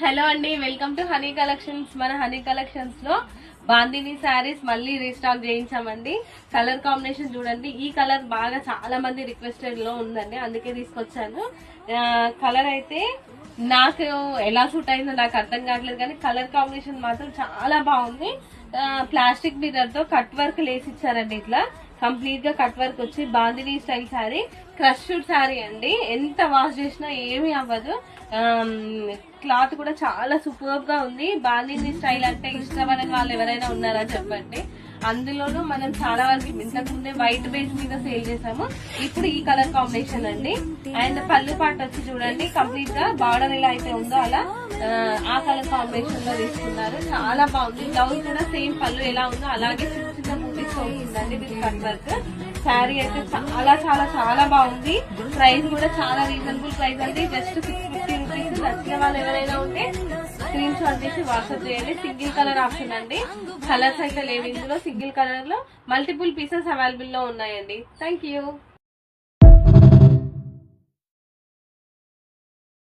Hello అండి, welcome to honey collections. మన honey collections లో బాందిని శారీస్ మళ్ళీ రీస్టాక్ చేయించామండి. కలర్ కాంబినేషన్ చూడండి, ఈ కలర్ బాగా చాలా మంది రిక్వెస్టెడ్ లో ఉందండి, అందుకే తీసుకొచ్చాను. కలర్ అయితే నాకు ఎలా సూట్ అయిందో నాకు అర్థం కావట్లేదు, కానీ కలర్ కాంబినేషన్ మాత్రం చాలా బాగుంది. ప్లాస్టిక్ మిర్రర్ తో కట్ వర్క్ లేసి ఇచ్చారండి. ఇట్లా కంప్లీట్ గా కట్ వర్క్ వచ్చి బాందిని స్టైల్ శారీ, క్రష్డ్ శారీ అండి. ఎంత వాష్ చేసినా ఏమీ అవ్వదు. క్లాత్ కూడా చాలా సూపర్ గా ఉంది. బాందిని స్టైల్ అంటే ఇష్టపడని వాళ్ళు ఎవరైనా ఉన్నారా చెప్పండి. అందులోనూ మనం చాలా వరకు ఇంతకు ముందే వైట్ బేస్ మీద సేల్ చేసాము, ఇప్పుడు ఈ కలర్ కాంబినేషన్ అండి. అండ్ పళ్ళు పాట వచ్చి చూడండి, కంప్లీట్ గా బార్డర్ ఎలా అయితే ఉందో అలా ఆ కలర్ కాంబినేషన్ లో తీసుకున్నారు. చాలా బాగుంది. బ్లౌజ్ కూడా సేమ్ పళ్ళు ఎలా ఉందో అలాగే చిన్న చిన్న బూటీస్ ఉంటుందండి. ఇది కట్ వర్క్ శారీ అయితే చాలా చాలా చాలా బాగుంది. ప్రైస్ కూడా చాలా రీజనబుల్ ప్రైస్ అండి, జస్ట్ 650 రూపీస్. నచ్చిన వాళ్ళు ఎవరైనా ఉంటే స్క్రీన్ షాట్ చేసి వాట్సాప్ చేయండి. సింగిల్ కలర్ ఆప్షన్ అండి, కలర్స్ అయితే లేవు ఇందులో. సింగిల్ కలర్ లో మల్టిపుల్ పీసెస్ అవైలబుల్ లో ఉన్నాయండి. Thank you.